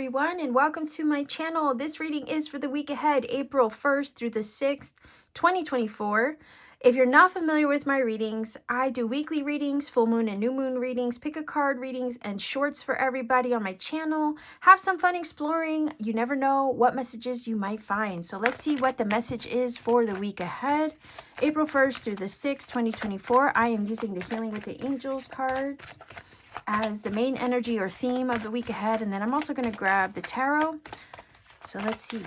everyone, and welcome to my channel. This reading is for the week ahead, April 1st through the 6th, 2024. If you're not familiar with my readings, I do weekly readings, full moon and new moon readings, pick a card readings, and shorts for everybody on my channel. Have some fun exploring. You never know what messages you might find. So let's see what the message is for the week ahead, April 1st through the 6th, 2024. I am using the Healing with the Angels cards as the main energy or theme of the week ahead, and then I'm also going to grab the tarot. So let's see.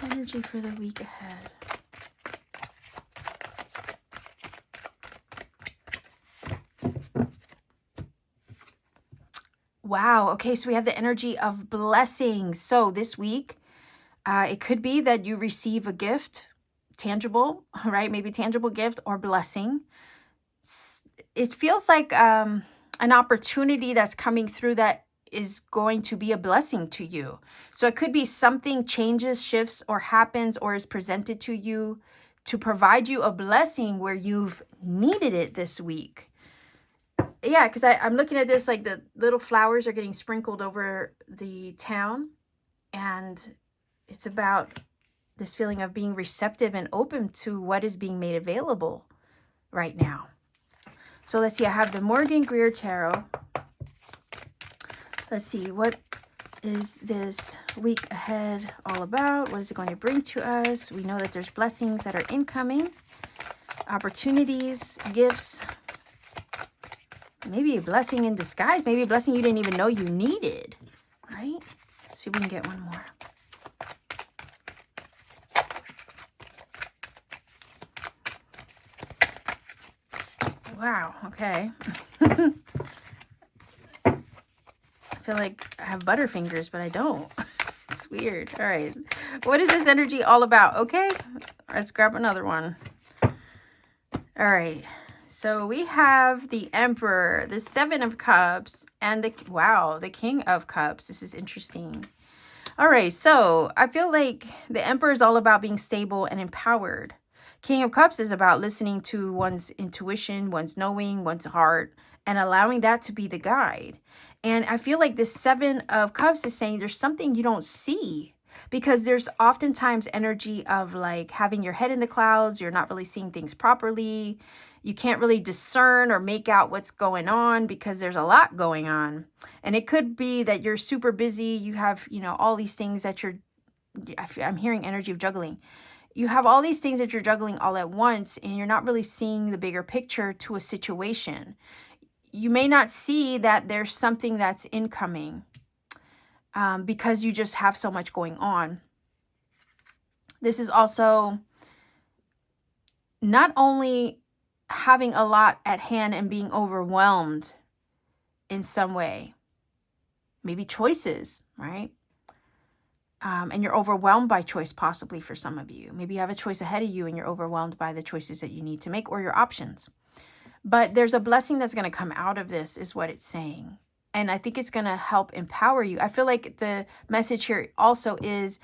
Energy for the week ahead. Wow, okay, so we have the energy of blessings. So this week, it could be that you receive a gift, tangible, right? Maybe tangible gift or blessing. It feels like an opportunity that's coming through that is going to be a blessing to you. So it could be something changes, shifts, or happens, or is presented to you to provide you a blessing where you've needed it this week. Yeah, because I'm looking at this like the little flowers are getting sprinkled over the town, and it's about this feeling of being receptive and open to what is being made available right now. So let's see, I have the Morgan Greer Tarot. Let's see, what is this week ahead all about? What is it going to bring to us? We know that there's blessings that are incoming, opportunities, gifts, maybe a blessing in disguise, maybe a blessing you didn't even know you needed, right? Let's see if we can get one more. Wow, okay. I feel like I have butterfingers, but I don't. It's weird. All right. What is this energy all about? Okay. Let's grab another one. All right. So we have the Emperor, the Seven of Cups, and the King of Cups. This is interesting. All right. So I feel like the Emperor is all about being stable and empowered. King of Cups is about listening to one's intuition, one's knowing, one's heart, and allowing that to be the guide. And I feel like the Seven of Cups is saying there's something you don't see, because there's oftentimes energy of like having your head in the clouds. You're not really seeing things properly. You can't really discern or make out what's going on because there's a lot going on. And it could be that you're super busy. You have, all these things that I'm hearing energy of juggling. You have all these things that you're juggling all at once, and you're not really seeing the bigger picture to a situation. You may not see that there's something that's incoming because you just have so much going on. This is also not only having a lot at hand and being overwhelmed in some way, maybe choices, right? And you're overwhelmed by choice, possibly for some of you. Maybe you have a choice ahead of you and you're overwhelmed by the choices that you need to make or your options. But there's a blessing that's going to come out of this, is what it's saying. And I think it's going to help empower you. I feel like the message here also is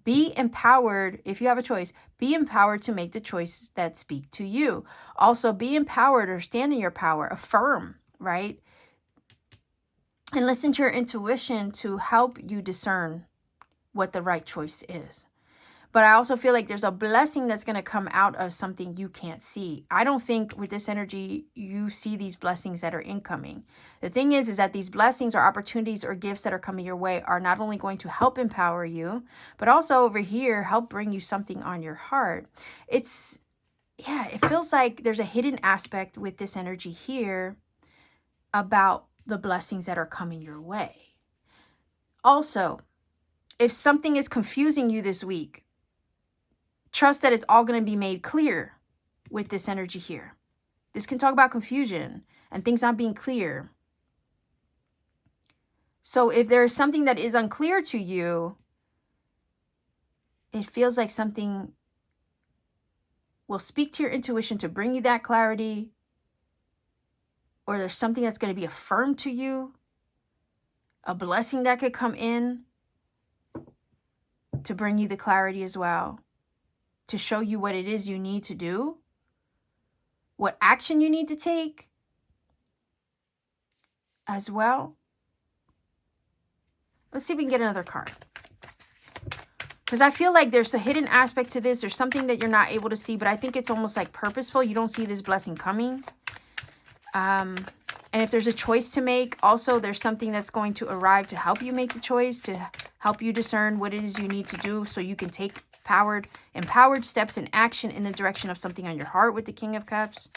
be empowered. If you have a choice, be empowered to make the choices that speak to you. Also, be empowered or stand in your power. Affirm, right? And listen to your intuition to help you discern what the right choice is. But I also feel like there's a blessing that's going to come out of something you can't see. I don't think with this energy, you see these blessings that are incoming. The thing is that these blessings or opportunities or gifts that are coming your way are not only going to help empower you, but also over here, help bring you something on your heart. It feels like there's a hidden aspect with this energy here about the blessings that are coming your way. Also, if something is confusing you this week, trust that it's all going to be made clear with this energy here. This can talk about confusion and things not being clear. So if there is something that is unclear to you, it feels like something will speak to your intuition to bring you that clarity, or there's something that's going to be affirmed to you, a blessing that could come in to bring you the clarity as well, to show you what it is you need to do, what action you need to take. as well. Let's see if we can get another card. Because I feel like there's a hidden aspect to this. There's something that you're not able to see, but I think it's almost like purposeful. You don't see this blessing coming. And if there's a choice to make, also there's something that's going to arrive to help you make the choice, to help you discern what it is you need to do so you can take empowered steps in action in the direction of something on your heart with the King of Cups.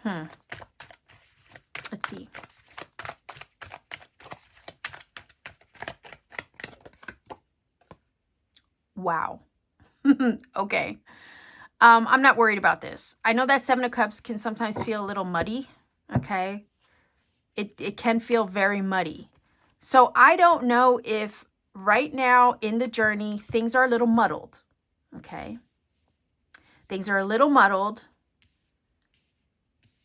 Let's see. Wow. Okay. I'm not worried about this. I know that Seven of Cups can sometimes feel a little muddy. Okay. It can feel very muddy. So I don't know if right now in the journey, things are a little muddled. Okay. Things are a little muddled.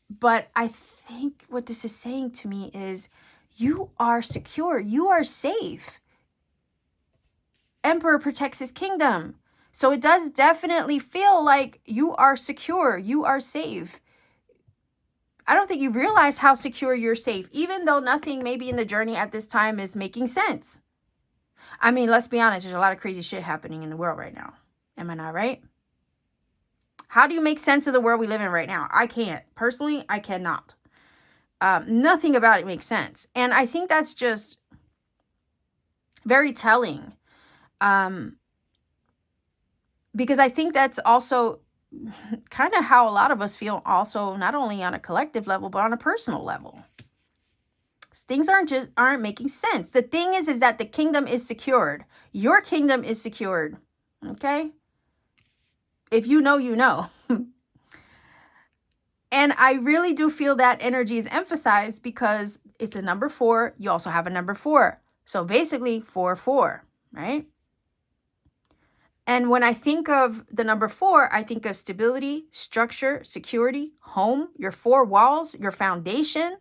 But I think what this is saying to me is you are secure. You are safe. Emperor protects his kingdom. So it does definitely feel like you are secure. You are safe. I don't think you realize how secure you're safe, even though nothing maybe in the journey at this time is making sense. I mean, let's be honest. There's a lot of crazy shit happening in the world right now. Am I not right? How do you make sense of the world we live in right now? I can't. Personally, I cannot. Nothing about it makes sense. And I think that's just very telling. Because I think that's also kind of how a lot of us feel also, not only on a collective level, but on a personal level. Things aren't making sense. The thing is that the kingdom is secured. Your kingdom is secured. Okay? If you know, you know. And I really do feel that energy is emphasized because it's a number 4. You also have a number 4. So basically 4-4, right? And when I think of the number 4, I think of stability, structure, security, home, your 4 walls, your foundation.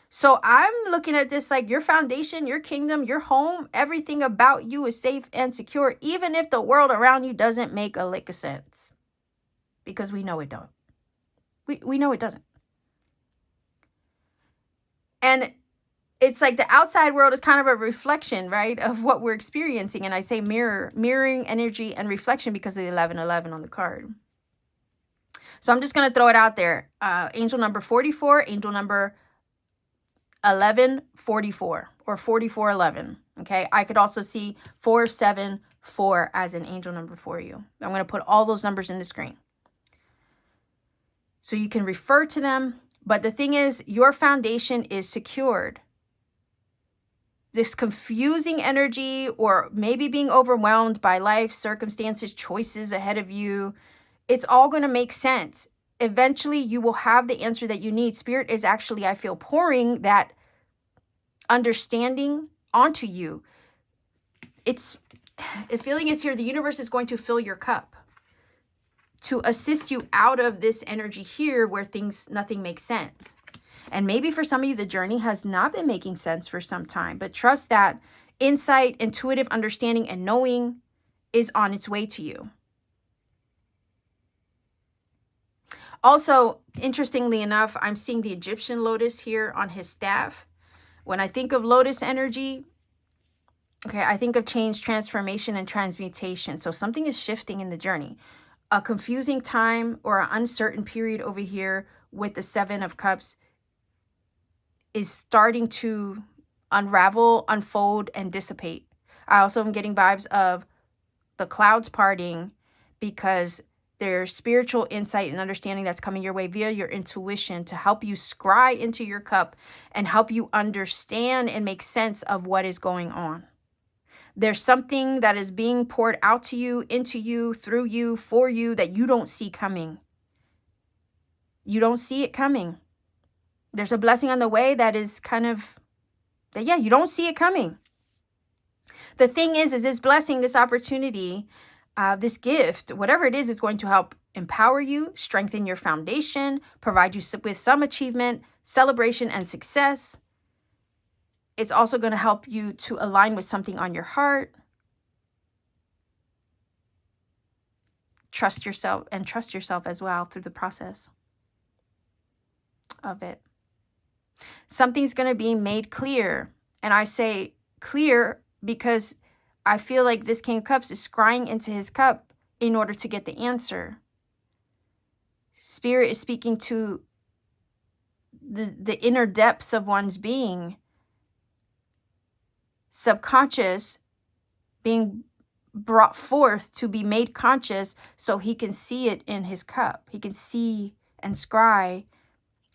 So I'm looking at this like your foundation, your kingdom, your home, everything about you is safe and secure, even if the world around you doesn't make a lick of sense. Because we know it don't. We know it doesn't. And it's like the outside world is kind of a reflection, right, of what we're experiencing. And I say mirroring energy and reflection because of the 1111 on the card. So I'm just going to throw it out there. Angel number 44, angel number 1144 or 4411. Okay. I could also see 474 as an angel number for you. I'm going to put all those numbers in the screen so you can refer to them. But the thing is, your foundation is secured. This confusing energy or maybe being overwhelmed by life, circumstances, choices ahead of you, it's all going to make sense. Eventually, you will have the answer that you need. Spirit is actually, I feel, pouring that understanding onto you. The feeling is here, the universe is going to fill your cup to assist you out of this energy here where nothing makes sense. And maybe for some of you, the journey has not been making sense for some time, but trust that insight, intuitive understanding, and knowing is on its way to you. Also, interestingly enough, I'm seeing the Egyptian lotus here on his staff. When I think of lotus energy, okay, I think of change, transformation, and transmutation. So something is shifting in the journey. A confusing time or an uncertain period over here with the 7 of Cups is starting to unravel, unfold, and dissipate. I also am getting vibes of the clouds parting because there's spiritual insight and understanding that's coming your way via your intuition to help you scry into your cup and help you understand and make sense of what is going on. There's something that is being poured out to you, into you, through you, for you that you don't see coming. You don't see it coming. There's a blessing on the way that is you don't see it coming. The thing is this blessing, this opportunity, this gift, whatever it is going to help empower you, strengthen your foundation, provide you with some achievement, celebration, and success. It's also going to help you to align with something on your heart. Trust yourself as well through the process of it. Something's going to be made clear. And I say clear because I feel like this King of Cups is scrying into his cup in order to get the answer. Spirit is speaking to the inner depths of one's being. Subconscious being brought forth to be made conscious so he can see it in his cup. He can see and scry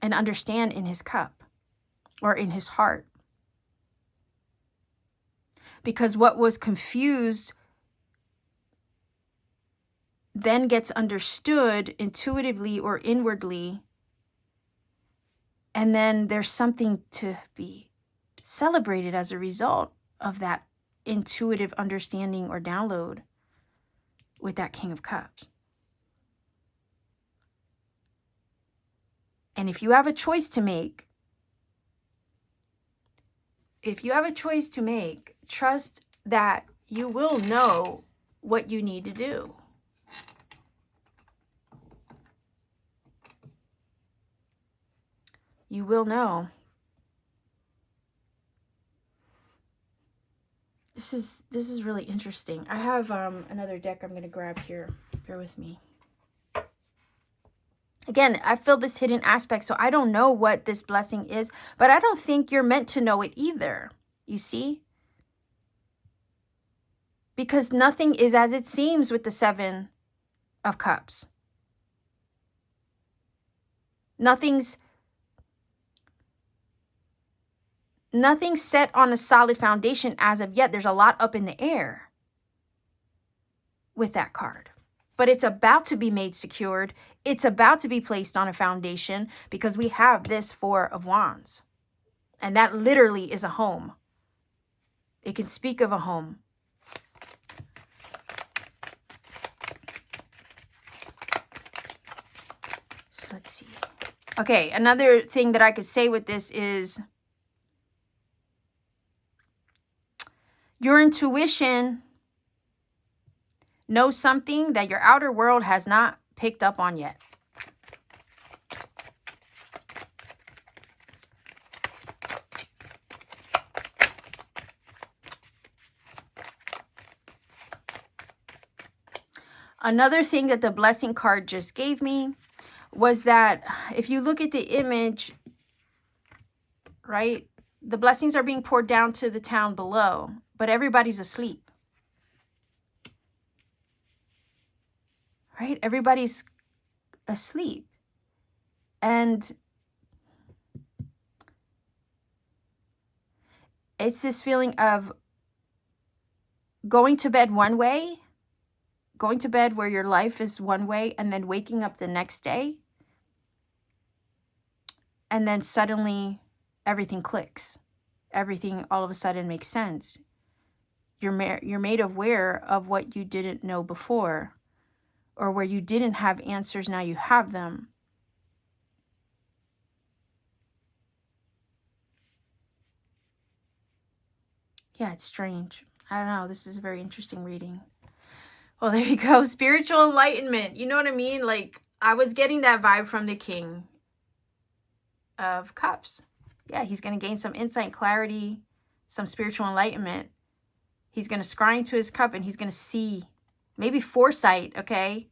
and understand in his cup or in his heart. Because what was confused then gets understood intuitively or inwardly. And then there's something to be celebrated as a result of that intuitive understanding or download with that King of Cups. And if you have a choice to make, trust that you will know what you need to do. You will know. This is really interesting. I have another deck I'm going to grab here. Bear with me. Again, I feel this hidden aspect, so I don't know what this blessing is, but I don't think you're meant to know it either. You see? Because nothing is as it seems with the Seven of Cups. Nothing's set on a solid foundation as of yet. There's a lot up in the air with that card. But it's about to be made secured. It's about to be placed on a foundation because we have this Four of Wands. And that literally is a home. It can speak of a home. So let's see. Okay, another thing that I could say with this is your intuition knows something that your outer world has not picked up on yet. Another thing that the blessing card just gave me was that if you look at the image, right, the blessings are being poured down to the town below, but everybody's asleep. Right? Everybody's asleep. And it's this feeling of going to bed one way, going to bed where your life is one way, and then waking up the next day. And then suddenly everything clicks. Everything all of a sudden makes sense. You're made aware of what you didn't know before, or where you didn't have answers, now you have them. Yeah, it's strange. I don't know. This is a very interesting reading. Well, there you go. Spiritual enlightenment. You know what I mean? Like, I was getting that vibe from the King of Cups. Yeah, he's going to gain some insight and clarity, some spiritual enlightenment. He's going to scry into his cup and he's going to see, maybe foresight, okay?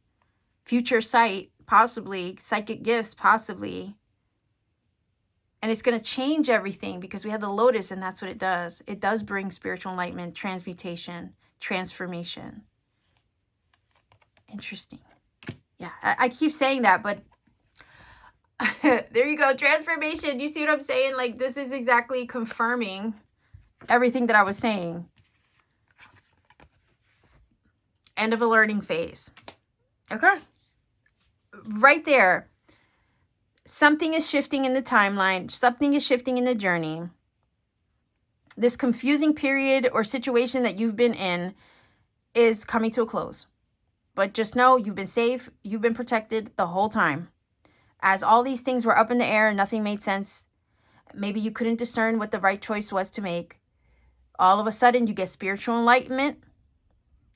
Future sight, possibly. Psychic gifts, possibly. And it's going to change everything because we have the Lotus and that's what it does. It does bring spiritual enlightenment, transmutation, transformation. Interesting. Yeah, I keep saying that, but there you go. Transformation. You see what I'm saying? Like, this is exactly confirming everything that I was saying. End of a learning phase. Okay. Right there. Something is shifting in the timeline. Something is shifting in the journey. This confusing period or situation that you've been in is coming to a close. But just know you've been safe. You've been protected the whole time. As all these things were up in the air and nothing made sense, maybe you couldn't discern what the right choice was to make. All of a sudden, you get spiritual enlightenment.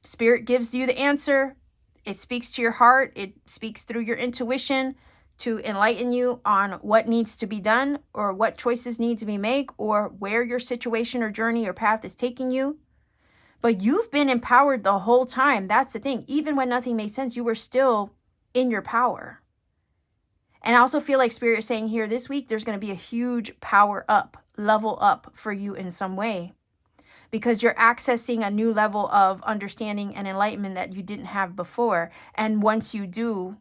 Spirit gives you the answer. It speaks to your heart. It speaks through your intuition to enlighten you on what needs to be done or what choices need to be made or where your situation or journey or path is taking you. But you've been empowered the whole time. That's the thing. Even when nothing made sense, you were still in your power. And I also feel like Spirit is saying here this week, there's going to be a huge power up, level up for you in some way, because you're accessing a new level of understanding and enlightenment that you didn't have before. And once you do,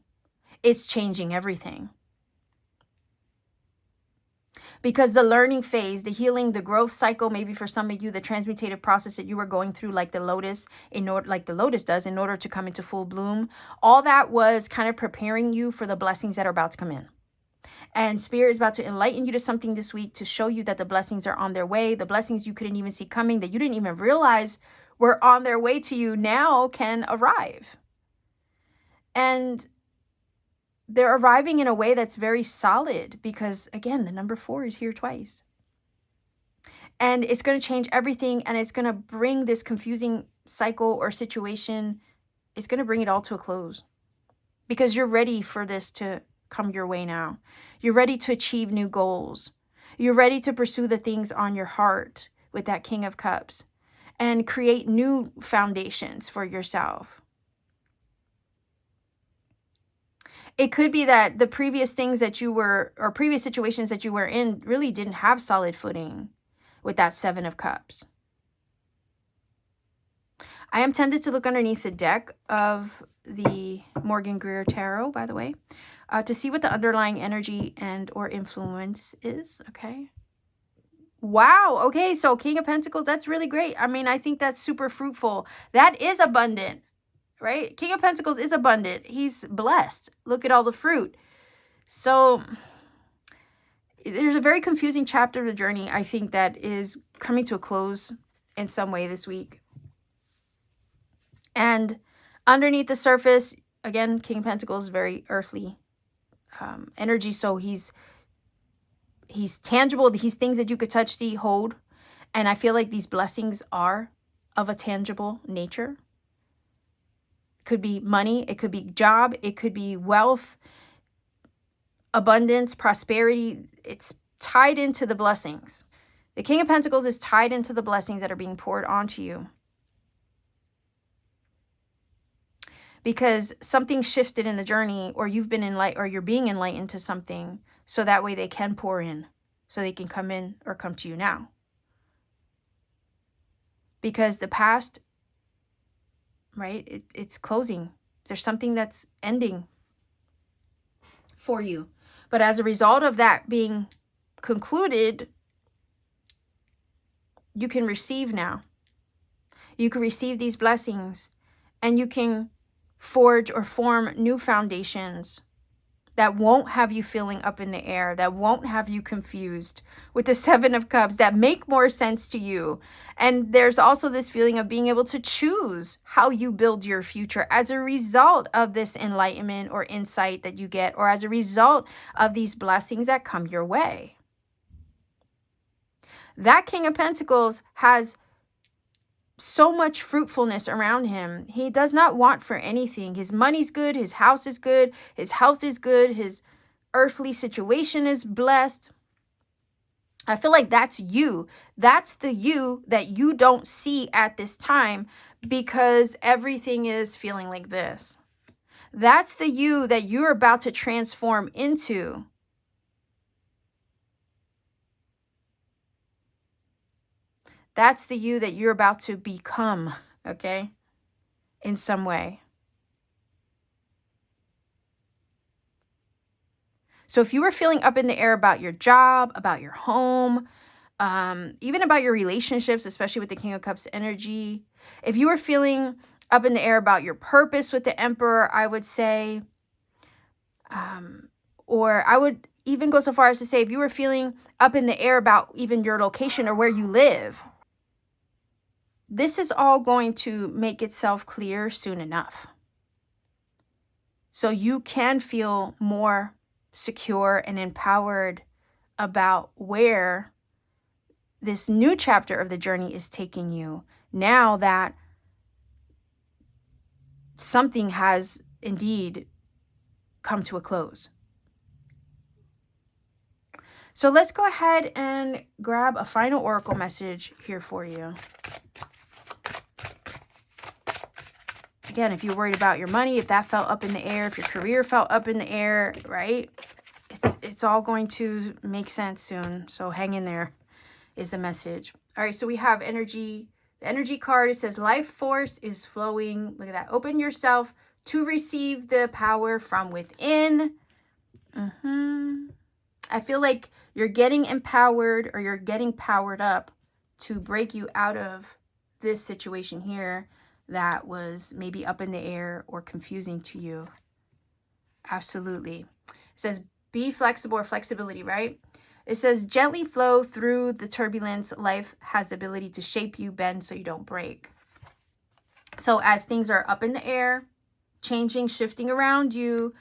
it's changing everything. Because the learning phase, the healing, the growth cycle, maybe for some of you, the transmutative process that you were going through, like the lotus, like the lotus does, in order to come into full bloom, all that was kind of preparing you for the blessings that are about to come in. And Spirit is about to enlighten you to something this week to show you that the blessings are on their way. The blessings you couldn't even see coming, that you didn't even realize were on their way to you, now can arrive. And they're arriving in a way that's very solid because, again, the number 4 is here twice. And it's going to change everything, and it's going to bring this confusing cycle or situation, it's going to bring it all to a close because you're ready for this to come your way now. You're ready to achieve new goals. You're ready to pursue the things on your heart with that King of Cups and create new foundations for yourself. It could be that the previous things that you were, or previous situations that you were in, really didn't have solid footing with that 7 of Cups. I am tempted to look underneath the deck of the Morgan Greer Tarot, by the way, to see what the underlying energy and or influence is. Okay. Wow. Okay. So King of Pentacles, that's really great. I mean, I think that's super fruitful. That is abundant. Right? King of Pentacles is abundant. He's blessed. Look at all the fruit. So there's a very confusing chapter of the journey, I think, that is coming to a close in some way this week. And underneath the surface, again, King of Pentacles is very earthly energy. So he's tangible. He's things that you could touch, see, hold. And I feel like these blessings are of a tangible nature. Could be money, it could be job, it could be wealth, abundance, prosperity. It's tied into the blessings. The King of Pentacles is tied into the blessings that are being poured onto you. Because something shifted in the journey, or you've been enlightened, or you're being enlightened to something, so that way they can pour in, so they can come in or come to you now. Because the past, right? It's closing. There's something that's ending for you. But as a result of that being concluded, you can receive now. You can receive these blessings, and you can forge or form new foundations that won't have you feeling up in the air, that won't have you confused with the 7 of Cups, that make more sense to you. And there's also this feeling of being able to choose how you build your future as a result of this enlightenment or insight that you get, or as a result of these blessings that come your way. That King of Pentacles has so much fruitfulness around him. He does not want for anything. His money's good. His house is good. His health is good. His earthly situation is blessed. I feel like that's you. That's the you that you don't see at this time because everything is feeling like this. That's the you that you're about to transform into. That's the you that you're about to become, okay? In some way. So if you were feeling up in the air about your job, about your home, even about your relationships, especially with the King of Cups energy, if you were feeling up in the air about your purpose with the Emperor, I would say, or I would even go so far as to say, if you were feeling up in the air about even your location or where you live, this is all going to make itself clear soon enough. So you can feel more secure and empowered about where this new chapter of the journey is taking you, now that something has indeed come to a close. So let's go ahead and grab a final oracle message here for you. Again, if you're worried about your money, if that felt up in the air, if your career felt up in the air, right? It's all going to make sense soon. So hang in there is the message. All right, so we have energy. The energy card, it says life force is flowing. Look at that. Open yourself to receive the power from within. I feel like you're getting empowered, or you're getting powered up to break you out of this situation here that was maybe up in the air or confusing to you. Absolutely. It says be flexible, or flexibility, right? It says gently flow through the turbulence. Life has the ability to shape you, bend so you don't break. So as things are up in the air, changing, shifting around you,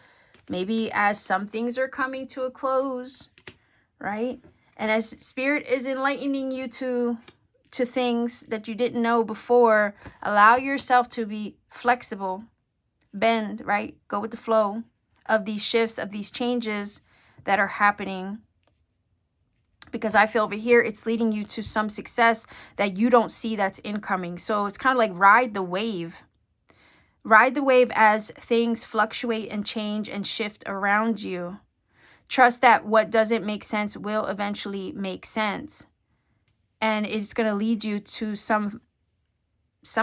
maybe as some things are coming to a close, right? And as Spirit is enlightening you to things that you didn't know before, allow yourself to be flexible, bend, right? Go with the flow of these shifts, of these changes that are happening. Because I feel over here, it's leading you to some success that you don't see that's incoming. So it's kind of like ride the wave. Ride the wave as things fluctuate and change and shift around you. Trust that what doesn't make sense will eventually make sense. And it's going to lead you to some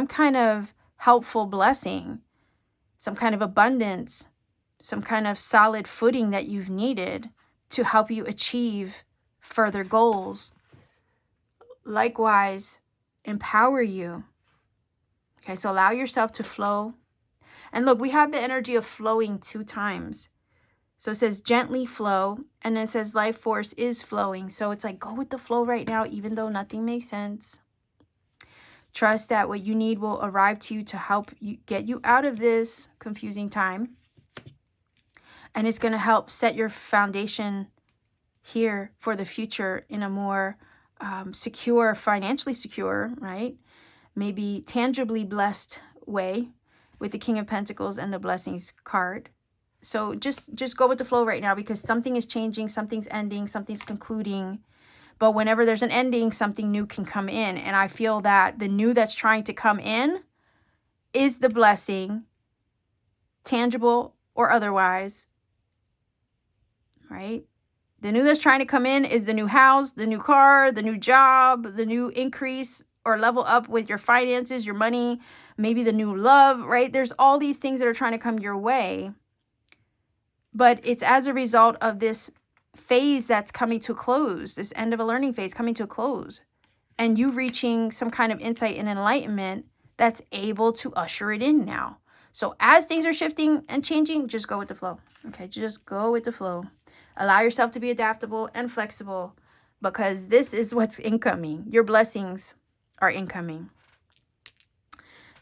kind of helpful blessing, some kind of abundance, some kind of solid footing that you've needed to help you achieve further goals. Likewise, empower you. Okay, so allow yourself to flow. And look, we have the energy of flowing 2 times. So it says gently flow, and then it says life force is flowing. So it's like, go with the flow right now, even though nothing makes sense. Trust that what you need will arrive to you to help you get you out of this confusing time. And it's going to help set your foundation here for the future in a more secure, financially secure, right? Maybe tangibly blessed way with the King of Pentacles and the Blessings card. So just go with the flow right now, because something is changing, something's ending, something's concluding. But whenever there's an ending, something new can come in. And I feel that the new that's trying to come in is the blessing, tangible or otherwise, right? The new that's trying to come in is the new house, the new car, the new job, the new increase or level up with your finances, your money, maybe the new love, right? There's all these things that are trying to come your way. But it's as a result of this phase that's coming to a close, this end of a learning phase coming to a close, and you reaching some kind of insight and enlightenment that's able to usher it in now. So as things are shifting and changing, just go with the flow. Okay, just go with the flow. Allow yourself to be adaptable and flexible, because this is what's incoming. Your blessings are incoming.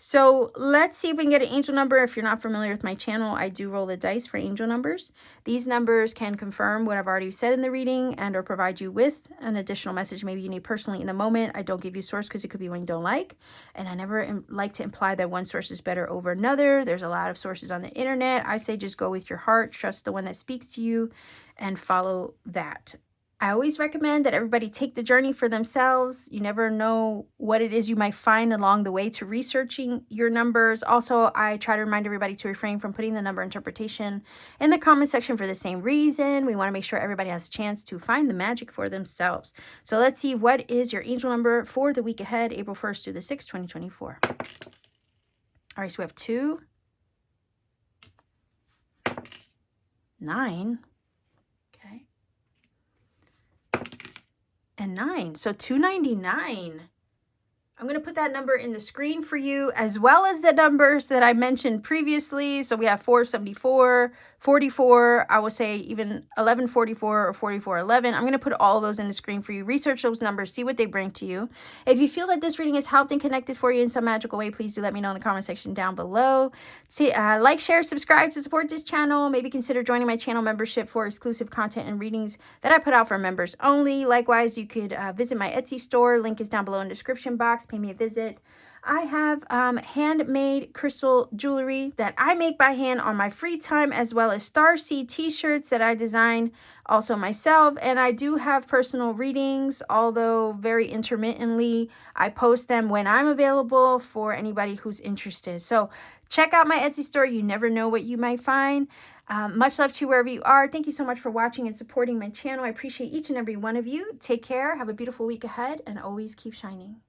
So let's see if we can get an angel number. If you're not familiar with my channel, I do roll the dice for angel numbers. These numbers can confirm what I've already said in the reading and or provide you with an additional message maybe you need personally in the moment. I don't give you source because it could be one you don't like. And I never like to imply that one source is better over another. There's a lot of sources on the internet. I say just go with your heart, trust the one that speaks to you, and follow that. I always recommend that everybody take the journey for themselves. You never know what it is you might find along the way to researching your numbers. Also, I try to remind everybody to refrain from putting the number interpretation in the comment section for the same reason. We want to make sure everybody has a chance to find the magic for themselves. So let's see, what is your angel number for the week ahead, April 1st through the 6th, 2024. All right, so we have 2, 9, and 9. So 299. I'm going to put that number in the screen for you, as well as the numbers that I mentioned previously. So we have 474, 44, I will say even 1144 or 4411. I'm going to put all those in the screen for you. Research those numbers, see what they bring to you. If you feel that this reading has helped and connected for you in some magical way, please do let me know in the comment section down below. See, like, share, subscribe to support this channel. Maybe consider joining my channel membership for exclusive content and readings that I put out for members only. Likewise, you could visit my Etsy store. Link is down below in the description box. pay me a visit. I have handmade crystal jewelry that I make by hand on my free time, as well as Starseed t-shirts that I design also myself. And I do have personal readings, although very intermittently. I post them when I'm available for anybody who's interested. So check out my Etsy store. You never know what you might find. Much love to you wherever you are. Thank you so much for watching and supporting my channel. I appreciate each and every one of you. Take care. Have a beautiful week ahead, and always keep shining.